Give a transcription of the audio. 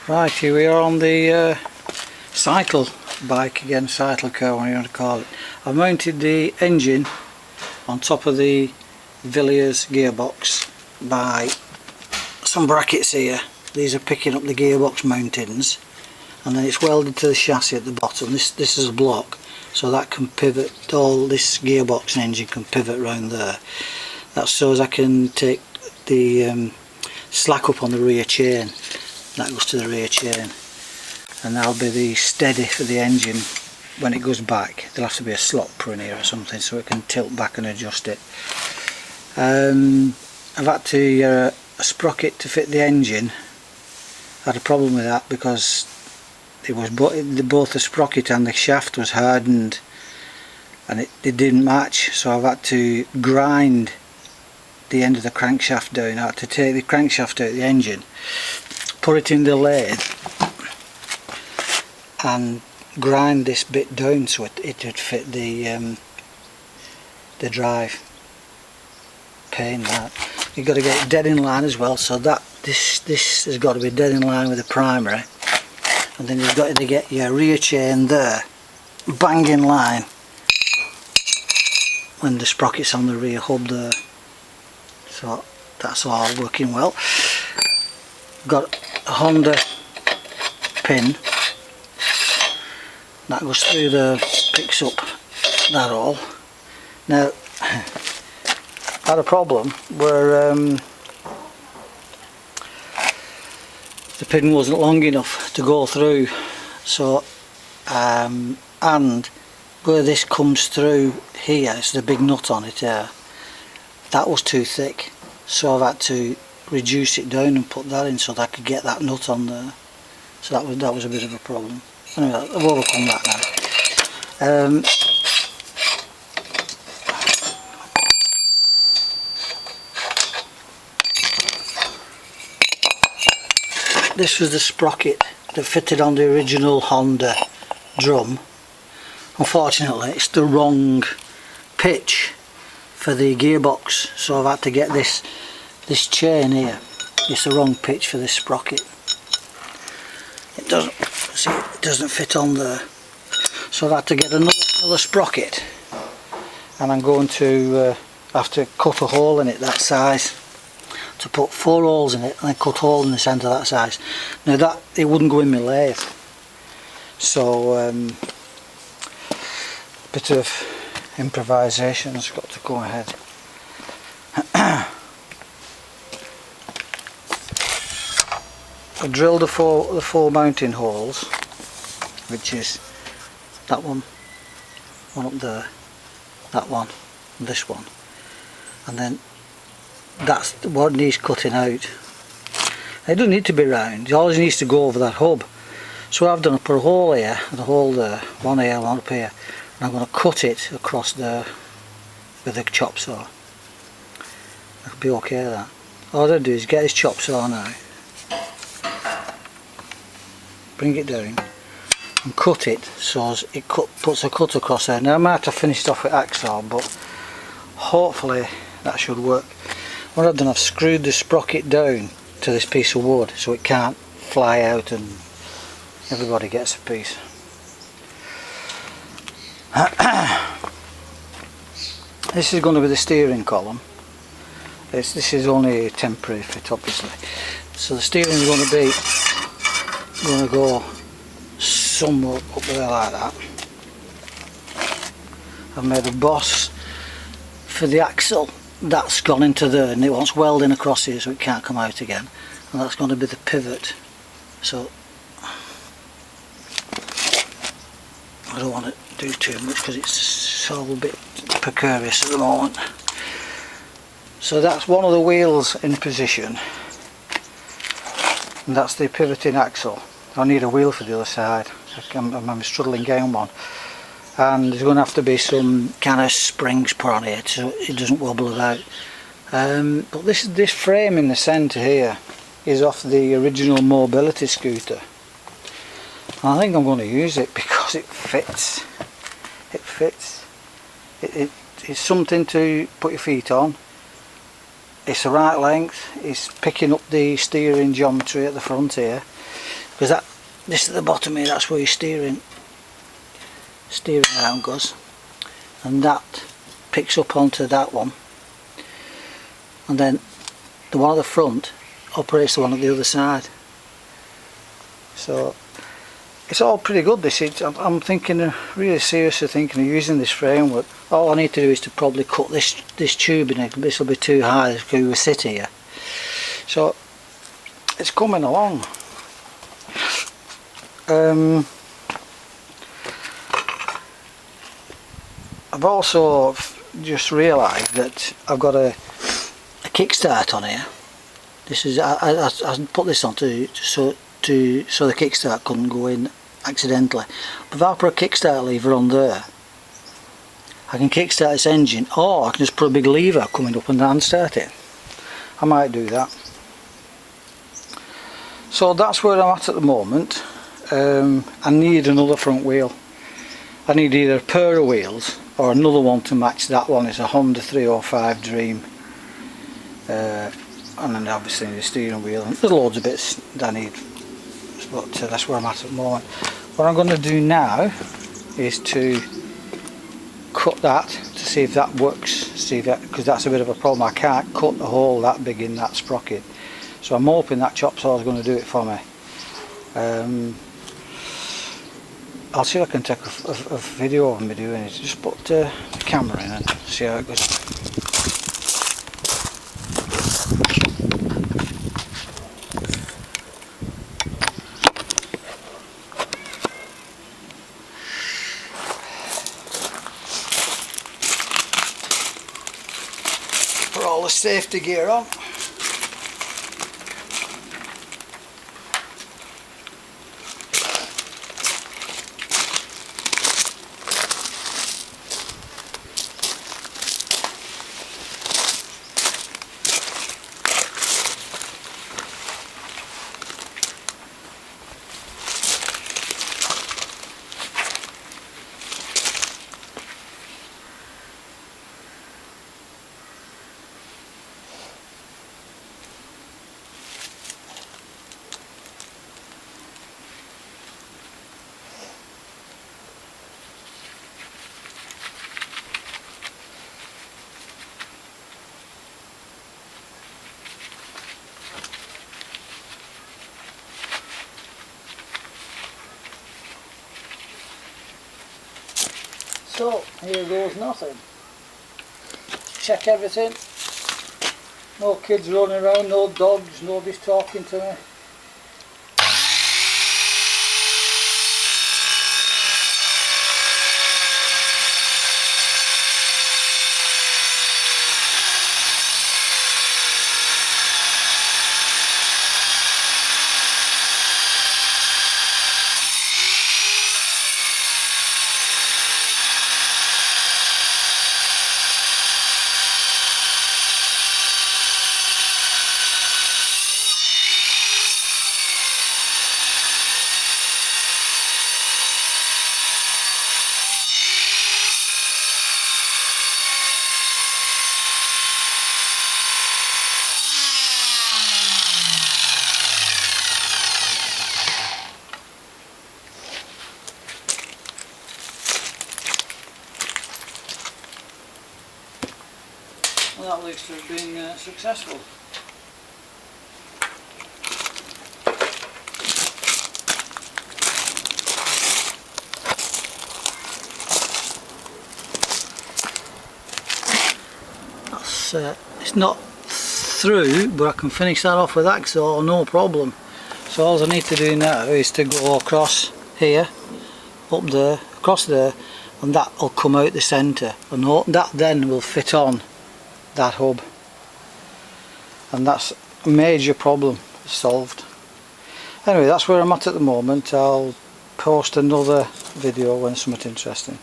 Right, here we are on the cycle bike again, cycle car, whatever you want to call it. I've mounted the engine on top of the Villiers gearbox by some brackets here. These are picking up the gearbox mountings, and then it's welded to the chassis at the bottom. This is a block, so that can pivot. All this gearbox and engine can pivot around there. That's so as I can take the slack up on the rear chain. That goes to the rear chain, and that'll be the steady for the engine when it goes back. There'll have to be a slot put in here or something so it can tilt back and adjust it. I've had to a sprocket to fit the engine. I had a problem with that because it was both the sprocket and the shaft was hardened, and it didn't match, so I've had to grind the end of the crankshaft down. I had to take the crankshaft out of the engine, put it in the lathe and grind this bit down so it would fit the drive. Pain that. You've got to get it dead in line as well, so that this has got to be dead in line with the primary, and then you've got to get your rear chain there bang in line when the sprocket's on the rear hub there. So that's all working well. Got a Honda pin that goes through there, picks up that all. Now I had a problem where the pin wasn't long enough to go through, so and where this comes through here, it's the big nut on it there, that was too thick, so I've had to reduce it down and put that in so that I could get that nut on there. So that was a bit of a problem. Anyway, I've overcome that now. This was the sprocket that fitted on the original Honda drum. Unfortunately, it's the wrong pitch for the gearbox, so I've had to get this chain here. It's the wrong pitch for this sprocket. It doesn't fit on there, so I've had to get another sprocket, and I'm going to have to cut a hole in it that size, to put 4 holes in it and then cut a hole in the centre that size. Now that it wouldn't go in my lathe, so a bit of improvisation has got to go ahead. I drilled the four mounting holes, which is that one up there, that one, and this one, and then that's what needs cutting out. It doesn't need to be round, it always needs to go over that hub. So what I've done, I put a hole here and a hole there, one here, one up here, and I'm going to cut it across there with a chop saw. That'll be okay that. All I do is get this chop saw now, bring it down and cut it so as it puts a cut across there. Now I might have finished off with hacksaw, but hopefully that should work. What I've done, I've screwed the sprocket down to this piece of wood so it can't fly out and everybody gets a piece. This is going to be the steering column. This is only a temporary fit, obviously. So the steering is going to go somewhere up there like that. I've made a boss for the axle. That's gone into there, and it wants welding across here so it can't come out again, and that's going to be the pivot. So I don't want to do too much because it's all a bit precarious at the moment. So that's one of the wheels in position, and that's the pivoting axle. I need a wheel for the other side. I'm struggling getting one, and there's going to have to be some kind of springs put on it so it doesn't wobble about. But this frame in the centre here is off the original mobility scooter, and I think I'm going to use it because it fits. It fits. It's something to put your feet on. It's the right length. It's picking up the steering geometry at the front here. because this at the bottom here, that's where your steering arm goes, and that picks up onto that one, and then the one at the front operates the one at the other side. So it's all pretty good. This is, I'm thinking, really seriously thinking of using this framework. All I need to do is to probably cut this tube in. This will be too high because we sit here. So it's coming along. I've also just realised that I've got a kickstart on here. This is I put this on so the kickstart couldn't go in accidentally. But if I put a kickstart lever on there, I can kickstart this engine, or I can just put a big lever coming up and down start it. I might do that. So that's where I'm at the moment. I need another front wheel. I need either a pair of wheels or another one to match that one. It's a Honda 305 Dream, and then obviously the steering wheel, and there's loads of bits that I need, but that's where I'm at the moment. What I'm going to do now is to cut that to see if that works, see that, because that's a bit of a problem. I can't cut a hole that big in that sprocket, so I'm hoping that chop saw is going to do it for me. I'll see if I can take a video of me doing it. Just put the camera in and see how it goes. Put all the safety gear on. So here goes nothing. Check everything. No kids running around, no dogs, nobody's talking to me. Well, that looks to have been successful. That's, it's not through, but I can finish that off with axle, no problem. So all I need to do now is to go across here, up there, across there, and that will come out the centre, and that then will fit on that hub, and that's a major problem solved. Anyway, that's where I'm at the moment. I'll post another video when something interesting.